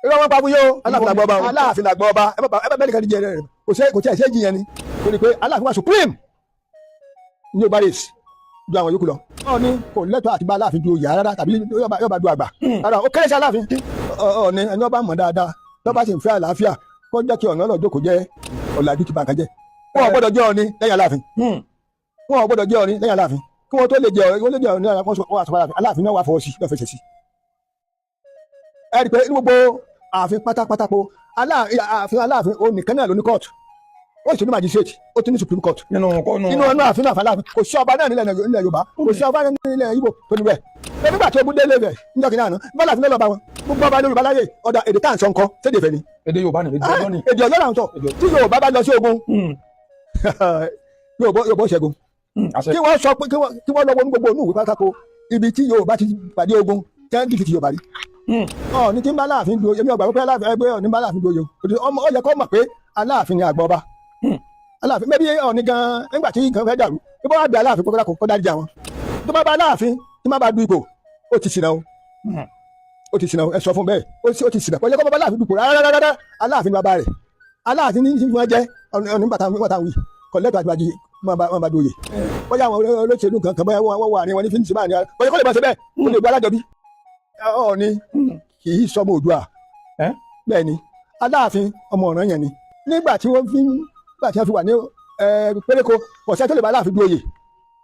irọ́ wọn pa fún yóò aláàfin làgbọ́ ọba aláàfin làgbọ́ ọba ẹ bá bẹ́ẹ̀ nìkan díje rẹ̀ kò tí ẹ̀ ṣe jiyàn ni ó ní pé aláàfin wa supreme ní ọba race ju àwọn yòókù lọ. Ọọ̀ni kò lẹ́tọ̀ọ́ àti bá aláàfin du oyè rárá tàbí yóò bá du àgbà rárá ó kéré sí aláàfin. Ọọ̀ni ẹni ọba mọ̀ dáadáa lọ́ba sì ń fẹ́ àlàáfíà kó jẹ́ kí ọ̀nà ọlọ́jọ́ kò jẹ́ ọ̀làjú kí bàǹkà jẹ́. Wọn ò gbọ́dọ̀ jẹ́ Ọọ̀ni lẹ́yìn aláàfin. Wọn ò gbọ́dọ̀ jẹ́ Ọọ̀ni lẹ́yìn aláàfin kí wọ́n tó lè jẹ́ Ọọ̀ni aláàfin náà wà fọwọ́ sí náà fẹsẹ̀ sí. Ẹ rí i pé ní gbogbo ààfin pátápátá po aláàfin ó nìkan náà ló ní kóòtù ó sì ní magistrate ó ti ní supreme court nínú ààfin náà fàlàfin kò sí ọba náà nílẹ̀ Yorùbá kò sí ọba náà nílẹ̀ Ìgbò tó ní bẹ́ẹ̀ pé nígbà tí ogun délé rẹ̀ níjọ́ kìnìún àná bọ́lá fún lọ́ba wọn gbogbo ọba Yorùbá láyé ọ̀dà èdè tá à ń sọ nǹkan sédè fẹ́ ni. èdè Yorùbá ni èdè Ọ̀yọ́ ni. èdè Ọ̀yọ́ là ń sọ tí Yorùbá bá lọ sí ogun Yorùbá ṣẹ́gun kí wọ́n sọ pé kí wọ́n lọ wọnú gbogbo inú ìwé pátákó ibi tí Yorùbá ti pàdé ogun tẹ́ńtì ti Yorùbá rí. Ọọ̀ni tí ń bá Aláàfin du èmi ọgbà pé Aláàfin ẹgbẹ́ Ọọ̀ni bá Aláàfin du oyè ó yẹ kó mọ̀ pé Aláàfin ni àgbà ọba Aláàfin mẹ́bí Ọọ̀ni gan-an nígbà tí nǹkan fẹ́ dàrú bí wọ́n bá bẹ Aláàfin kó dáríjà wọn tó bá bá Aláàfin tí má bá du ipò ó ti ṣìnà ó ti ṣìnà ẹ sọ fún bẹ́ẹ̀ ó ti ṣìnà kó yẹ kó bá Aláàfin dupò rárá Aláàfin ni bàbá rẹ̀ Aláàfin ní fún ẹ jẹ́ Ọọ̀ni bàtà wí kọ̀lẹ́tọ̀ àti bàjẹ́ máa bá du oyè bóyá àwọn olóṣèlú kankan bóyá wọ́n wà ní wọn ní fi ń ṣe báyìí bóyá kó lè bá ṣe bẹ́ẹ̀ kó lè gbọ́ Alájọbí Ọọ̀ni kì í sọmọ Oòduà bẹ́ẹ̀ ni Aláàfin ọmọ ọ̀ràn yẹn ni nígbà tí wọ́n fi wà ní péréko ọ̀sẹ̀ tó lè bá Aláàfin du oyè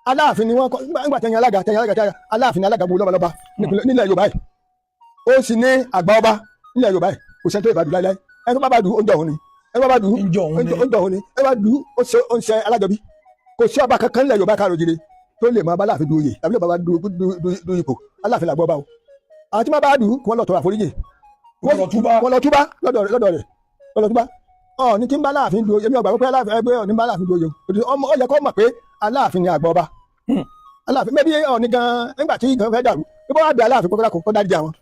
Aláàfin ni wọ́n nígbà tẹ̀yìn alága Aláàfin ni alága gbogbo lọ́balọ́ba nílẹ̀ Yorùbá yìí ó sì ní àgbà ọba nílẹ̀ Yorùbá yìí kò sẹ́ni tó lè bá du láíláí ẹni tó bá bá du ó ń jọ òun ni ẹni tó bá bá du ó ń jọ òun ni ẹni tó bá du ó ń ṣe Alájọbí kò sí ọba kankan nílẹ̀ Yorùbá káàró jire tó lè máa bá Aláàfin du oyè tàbí lè bá du ipò Aláàfin làgbọ́ ọba o àwọn tí wọ́n bá dùn kí wọ́n lọ tọrọ àforíjì wọ́n lọ túbá lọ́dọ̀ rẹ̀ wọ́n lọ túbá Ọọ̀ni tí ń bá Aláàfin du èmi ọgbà pé Aláàfin ẹgbẹ́ Ọọ̀ni bá Aláàfin du oyè ó yẹ kó mọ̀ pé Aláàfin ni àgbà ọba Aláàfin mẹ́bí Ọọ̀ni gan-an nígbà tí nǹkan fẹ́ dàrú bí wọ́n bá bẹ Aláàfin kó dáríjà wọn.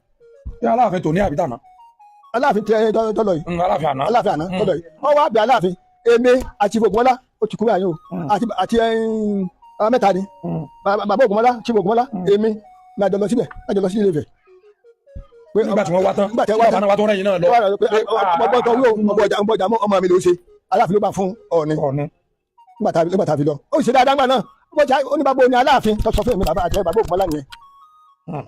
ṣé Aláàfin tòní àbí tàná. Aláàfin tẹ tọ́lọ̀ yìí Aláàfin àná tọ́lọ̀ yìí wọ́n wá bẹ Aláàfin èmi àti Ògúnmọ́lá ó ti kú báyìí o àti mẹ́ta ni bàbá Ògúnmọ́lá tí Ògúnmọ́lá èmi lájọ lọ síbẹ̀ lájọ lọ sí Ilé-Ifẹ̀ nígbà tí wọ́n wá tán nígbà tí wọ́n rẹ̀ yìí náà lọ. ọmọ ọmọ mi ló ṣe Aláàfin ló bá fún Ọọ̀ni nígbà tá a fi lọ ó ṣe dáadáa ńgbà náà ó ní bàbá òní Aláàfin tó sọ fún mi bàbá àti bàbá Ògúnmọ́lá nìyẹn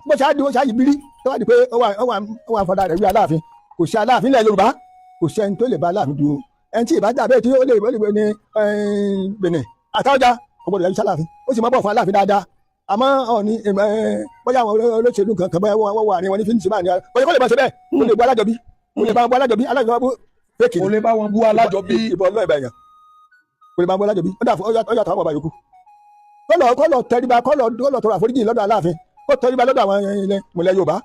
bó ṣe á di ó ṣe á yí bírí tó wá di pé ó wà fọdà rẹ̀ wí Aláàfin kò sí Aláàfin ilẹ̀ Yorùbá kò sí ẹni tó lè bá Aláàfin dúró ẹni tí ìbájá bẹ́ẹ̀ tí ó lè ní Benin Àtaọ́jà ọgbọ́dọ̀ yẹn Aláàfin ó sì máa bọ̀ fún Aláàfin dáadáa àmọ́ Ọọ̀ni bóyá àwọn olóṣèlú kankan bóyá wọ́n wà ní wọn ní fi ń ṣe báyìí bóyá kó lè bá ṣe bẹ́ẹ̀ kó lè bú Alájọbí kó lè bá wọn bú Alájọbí fèkì kó lè bá wọn bú Alájọbí ìbọn ọlọ́ọ̀ ìbàyàn kó lè bá wọn bú Alájọbí ó yàtọ̀ àwọn ọba yòókù kó lọ tẹríba kó lọ tọrọ àforíjì lọ́dọ̀ Aláàfin kó tẹríba lọ́dọ̀ àwọn ilẹ̀ mọ̀lẹ́ Yorùbá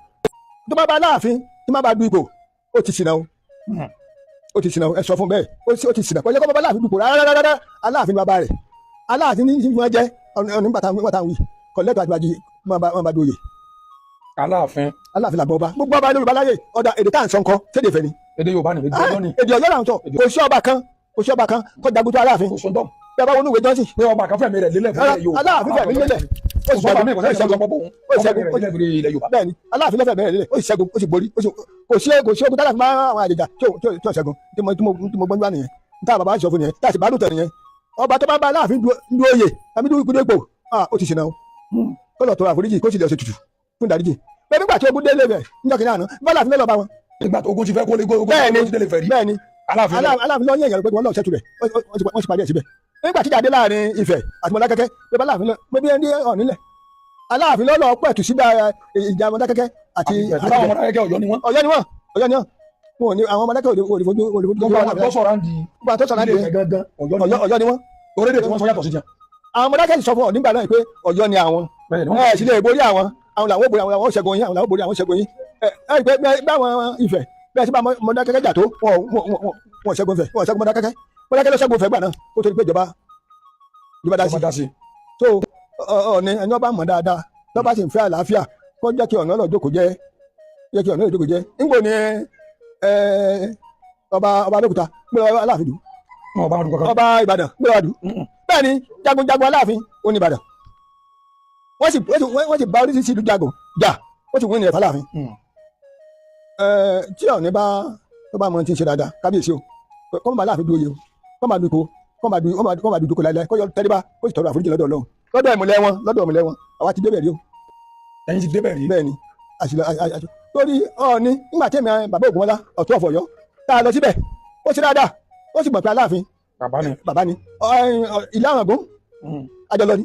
tó bá bá Aláàfin tí má bá du ipò ó ti ṣìnà ó ti ṣìnà ẹ sọ fún bẹ́ẹ̀ ó ti ṣìnà kó yẹ kó bá Aláàfin dupò rárá Aláàfin ni bàbá rẹ̀ Aláàfin ní fún ẹ jẹ́ Ọọ̀ni bàtà wí kọ̀lẹ́tọ̀ àti bàjẹ́ máa bá du oyè. Aláàfin làgbọ́ ọba gbogbo ọba Yorùbá láyé ọ̀dà èdè tá à ń sọ nǹkan sédè fẹ́ ni. èdè Yorùbá ni èdè Ọ̀yọ́ ni. èdè Ọ̀yọ́ là ń sọ kò sí ọba kan kó jagun tó Aláàfin. kò sọ́ńtọ́. bí a bá wọnú ìwé jọ́sìn. pé ọba kan fẹ̀mí rẹ̀ lélẹ̀ fún ilẹ̀ Yorùbá. Aláàfin fẹ̀mí lélẹ̀ ó sì ṣẹ́gun bẹ́ẹ̀ ni Aláàfin lẹ́fẹ̀ẹ́ bẹ̀rẹ̀ lélẹ̀ ó sì ṣẹ́gun ó sì borí kò sí ogun tálàfin máa àwọn àjèjà tí ò ṣẹ́gun tí mo gbọ́n gbá nìyẹn níta bàbá sọ fún nìyẹn tí a sì bá dùn tẹ̀ nìyẹn ọba tó bá bá Aláàfin du oyè tàbí du ipò ó ti ṣìnà o kó lọ tọrọ àforíjì kó sì lè ṣe tutù fún ìdáríjì bẹ́ẹ̀ nígbà tí ogun délé bẹ̀ níjọ́ kìnìún àná bá Aláàfin lọ bá wọn. nígbà tó ogun ti fẹ́ kó lé ogun ti délé fẹ́ rí. bẹ́ẹ̀ni Aláàfin lọ yẹn yẹn pé wọn lọ ṣẹtù rẹ wọn sì parí ẹ síbẹ̀ nígbà tí jáde láàrin Ifẹ̀ àti Mọdákẹ́kẹ́ pé Aláàfin lọ pé bí ẹni Ọọ̀ni lẹ Aláàfin lọ pẹ̀tù síbi ìjà Mọdákẹ́kẹ́ àti àwọn Mọdákẹ́kẹ́ Ọ̀yọ́ ni wọ́n. Ọ̀yọ́ ni wọ́n wọn ò ní àwọn Mọdákẹ́kẹ́ òdìfojú Ọ̀yọ́ ni wọ́n orílẹ̀ tí wọ́n sọ yàtọ̀ sí jẹun. àwọn Mọdákẹ́kẹ́ sọ fún ọ nígbà náà pé Ọ̀yọ́ ni àwọn sì lè borí àwọn làwọn borí àwọn ṣẹ́gun yín àwọn làwọn borí àwọn ṣẹ́gun yín ẹ pé báwọn Ifẹ̀ bẹ́ẹ̀ sí bá Mọdákẹ́kẹ́ jà tó wọn ṣẹ́gun Ifẹ̀ wọn ṣẹ́gun Mọdákẹ́kẹ́ ló ṣẹ́gun Ifẹ̀ gbà náà ó tó di pé ìjọba dá sí. so Ọọ̀ni ẹni ọba mọ̀ dáadáa lọ́ba sì ń fẹ́ àlàáfíà kó jẹ́ kí ọ̀nà ọlọ́jọ́kọ̀ jẹ́ nígbò ní ọba Abẹ́òkúta gbé Aláàfin dùn ọba Ìbàdàn gbé wa dùn bẹ́ẹ̀ ni jagunjagun Aláàfin ó ní Ìbàdàn wọ́n sì bá oríṣiríṣi ìlú jagun jà ó sì wí ní ẹ̀fọ́ Aláàfin tí ọ̀ní bá tó bá mọ ti ń ṣe dáadáa kábíyèsí o kọ́ máa láàfin dúró yẹ o kọ́ máa dúkọ kọ́ máa dúdú kọ láìláì kọ́ yọ tẹ́lẹ́bá kó sì tọrọ àforíjì lọ́dọ̀ Ọlọ́run lọ́dọ̀ ìmùlẹ̀ wọn àwa ti débẹ̀ rí o. ẹ̀yin ti débẹ̀ rí. bẹ́ẹ̀ ni torí ọ̀ọ́ni nígbà tí èmi bàbá Ògúnmọ́lá Ọ̀tún of Ọ̀yọ́ tá a lọ síbẹ̀ ó ṣe dáadáa ó sì gbọ̀n pé aláàfin bàbá ni ìlà Ọ̀ràngún àjọlọ ni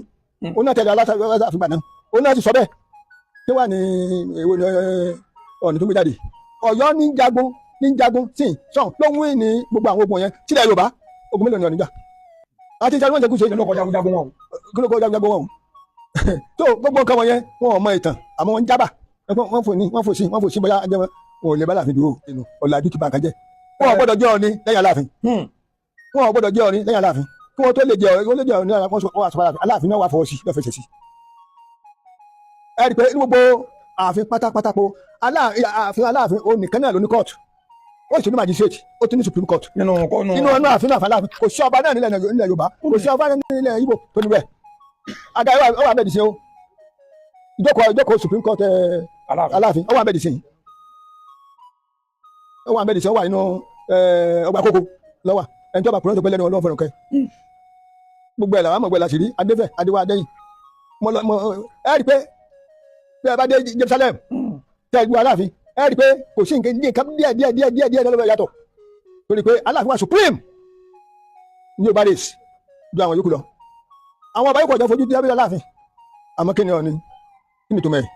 òun náà tẹ̀lé aláàfin gbà náà òun náà ti sọ bẹ́ẹ̀ kí wà ní èwo ni ọ̀ọ́ni tó gbé jáde Ọ̀yọ́ ní jagun sí sọ̀n ló ń wí ní gbogbo àwọn ogun yẹn sílẹ̀ Yorùbá ogun mélòó ni ọ̀nìjà àti ìjà wọn jẹ kúṣe lọ́kọ̀ jagun wọn o tó gbogbo nǹkan wọn yẹn wọn ò mọ ìtàn àmọ́ wọn jábà wọ́n fò sí bóyá ajẹ́ wọn ò lè bá láàfin dúró ọ̀làjú ti bá nǹkan jẹ́ wọn ò gbọ́dọ̀ jẹ́ Ọọ̀ni lẹ́yìn Aláàfin wọn ò gbọ́dọ̀ jẹ́ Ọọ̀ni lẹ́yìn Aláàfin kí wọ́n tó lè jẹ́ Ọọ̀ni wọ́n sọ Aláàfin náà wà fọwọ́ sí yóò fẹsẹ̀ sí. ẹ rí i pé ní gbogbo ààfin pátápátá po Aláàfin òun nìkan náà ló ní kóòtù ó sì ní magistrate ó tún ní supreme court nínú ààfin náà fàlàfin kò sí ọba náà nílẹ̀ Yorùbá kò sí ọba náà nílẹ̀ Ìgbò tó ní bẹ́ẹ̀ aga ó wà mẹ́dìsín o ìjókòó supreme court Aláàfin ó wà mẹ́dìsín ó wà nínú ọgbà kókó lọ́wà ẹni tó bá kúrò tó pẹ́ lẹ́nu Ọlọ́run fẹ́ràn kẹ́ gbogbo ẹ̀ làwọn àmọ̀ gbẹ̀lá sí rí adéfẹ́ adéwà adéyìn ẹ rí i pé bí ẹ bá dé Jerusalem tẹ́ ẹ gbọ́ Aláàfin ẹ rí i pé kò sí nǹkan díẹ̀ lọ́wọ́ yàtọ̀ torí pé Aláàfin wà supreme ní Yorùbá race ju àwọn yòókù lọ àwọn ọba yìí kò jẹ́ fojú díẹ̀ bí Aláàfin àmọ́ kí ni Ọọ̀ni kí ni tó mẹ́rin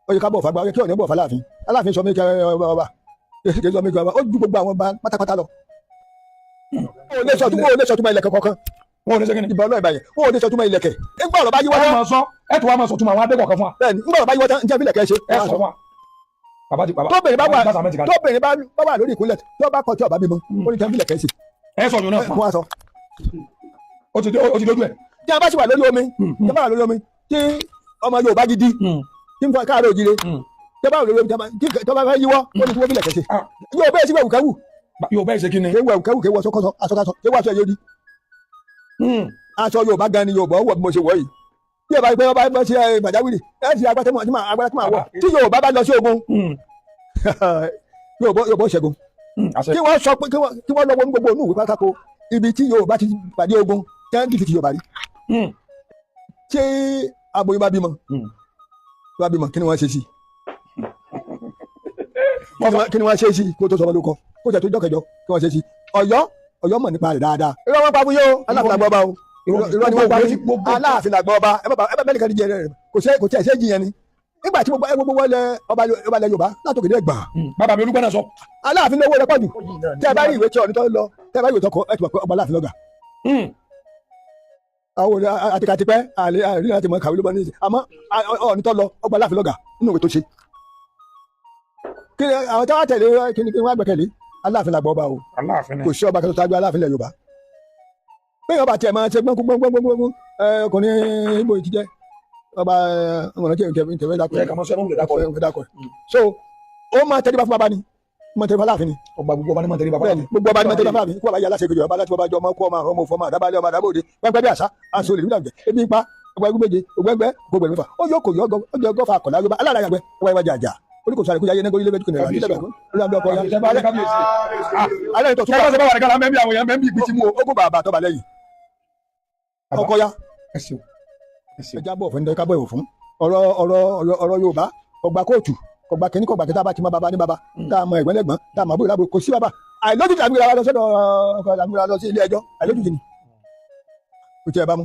ó yẹ ká bọ̀ fagbá kí Ọọ̀ni bọ̀ fa Aláàfin Aláàfin sọ mí kí ọba kí sọ mí kí ọba ó ju gbogbo àwọn ọba pátápátá lọ. wọn ò lè sọ túmọ̀ ilẹ̀kẹ̀ kankan wọn ò lè sẹ́kìnì ìbọn ọlọ́ọ̀bà yẹn wọn ò lè sọ túmọ̀ ilẹ̀kẹ̀ nígbà ọ̀rọ̀ bá yí wọ́n tán ẹ tó wá máa sọ túmọ̀ àwọn adẹ́kọ̀ọ́ kan fún wa. bẹ́ẹ̀ni nígbà ọ̀rọ̀ bá yí wọ́n tán njẹ́ bí ilẹ̀kẹ̀ ṣe ẹ sọ fún wa. tóbìnrin bá wà lórí ìkúnlẹ̀ tó bá kọ̀ tí ọba bímọ ó ní tẹ́ bí ilẹ̀kẹ̀ ṣe. ẹ sọ yun náà fún wa sọ. o ti dojú ẹ. tí a bá sì wà lórí omi tí ọmọ Yorùbá gidi tí ń fọ káàárọ̀ òjìrè tí a bá wà lórí omi tí a bá fẹ́ yíwọ́ ó ní tí wọ́n bí ilẹ̀kẹ̀ ṣe. yóò bẹ́ẹ̀ sí wẹ̀wùkẹ́wù Yorùbá ẹ̀ ṣe kí ni. wẹ̀wùkẹ́wù kéwọ́ sọ́kọ́sọ́ aṣọkáṣọ kéwọ́ aṣọ ẹ̀yọ́ di. aṣọ Yorùbá gan ni Yorùbá wọ̀ bí mo ṣe wọ̀ yìí bí ẹ bá gbé ọba bá ṣe pàjáwìrì ẹ ti agbátá tí màá wọ̀ tí Yorùbá bá lọ sí ogun Yorùbá ṣẹ́gun kí wọ́n sọ pé kí wọ́n lọ́wọ́ ní gbogbo inú ìwé pátákó ibi tí Yorùbá ti pàdé ogun tí wọ́n dìtì Yorùbá rí ṣé aboyún bá bímọ kí ni wọ́n ṣe sí kí ni wọ́n ṣe sí kó tó sọ ọmọ lóko kó tẹ̀ tó jọ́kẹjọ kí wọ́n ṣe sí Ọ̀yọ́ mọ̀ nípa rẹ̀ dáadáa irọ́ wọn pa fún yóò Aláàfin làgbọ́ ọba o irọ́ ni wọ́n pa fún Aláàfin làgbọ́ ọba ẹ bá bẹ́ẹ̀ nìkan jẹ rẹ̀ kò tí ẹ̀ ṣe jiyàn ni nígbà tí gbogbo wọlé ọba ilẹ̀ Yorùbá látòkè dé gbà. bàbá mi Olúgbọ́n náà sọ. Aláàfin lówó rẹ pọ̀jù tẹ́ ẹ bá rí ìwé tí Ọọ̀ni tó lọ tẹ́ ẹ bá rí ìwé tó kọ ẹ ti mọ̀ pé ọba Aláàfin lọ́gà. àwọn àtìkàtìpẹ́ àrí láti mọ kàwé ló bá ní ìsìn àmọ́ Ọọ̀ni tó lọ ọba Aláàfin lọ́gà nínú ìwé tó ṣe. kí ni àwọn táwọn tẹ̀lé kí ni wọ́n gbẹ̀kẹ̀lé Aláàfin làgbọ́ ọba o kò sí ọba kan tó tájú Aláàfin lẹ̀ Yorùbá. pé ọba tiẹ̀ máa ṣe gbọ́ngbọ́ngbọ́ngbọ́ngbọ́n ọkùnrin Ìgbò ti jẹ́ ọba ọmọdé tẹ̀wé dákọ̀ so ó máa tẹríba fún bàbá ni máa tẹríba láàfin ni ọba gbogbo ọba ni máa tẹríba fún bàbá ni gbogbo ọba ni máa tẹríba fún bàbá ni kó bàbá yà láṣẹ kejì ọba láti bàbá jọ ọmọ kó ọmọ òfò ọmọ àdábàlẹ ọmọ àdábòde pẹpẹ bí àṣà aṣọ olè nígbà ebi ń pa ọgbà ẹgbẹ méje ògbẹgbẹ ògbẹgbẹ mẹ́fà ó yọ kò yọ ọjọ gọfà àkọlá yorùbá alára yàgbẹ ọwọ ìwájà àjà oníkòsó àrẹkù yáyé nẹgọrí lẹbẹ dúkìá nílẹ̀ bẹ́ẹ̀ olùdó ọkọ ya alẹ ìtọ tún bá ogun bàbá tọba lẹ́yìn ọkọ ya ẹja bọ fún ẹka bọ ìwò fún ọ̀rọ̀ Yorùbá ọgbà kóòtù ọgbà kìíní kọgbà kìíní tá a bá ti mọ bàbá ní bàbá tá a mọ ẹ̀gbọ́n lẹ́gbọ́n tá a mọ àbúrò lábúrò kò sí bàbá àìlójútì àgbéra lọ sọ́dọ̀ ọkọ àgbéra lọ sí ilé ẹjọ́ àìlójútì ni kò tí ẹ bá mú.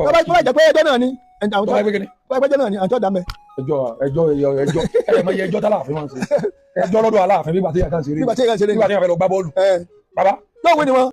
tọ́ba jẹ́ pé ẹjọ́ náà ni tọ́ba ẹjọ́ náà ni àti ọ̀dà mẹ́. ẹjọ́ ẹ mọ iye ẹjọ́ tálàfin máa ń ṣe ẹjọ́ lọ́dọ̀ Aláàfin bí bàtí yà kàn ṣe rí bí bàtí yà fẹ́ lọ gbá bọ́ọ̀lù bàbá. lọ́wọ́ ni wọn.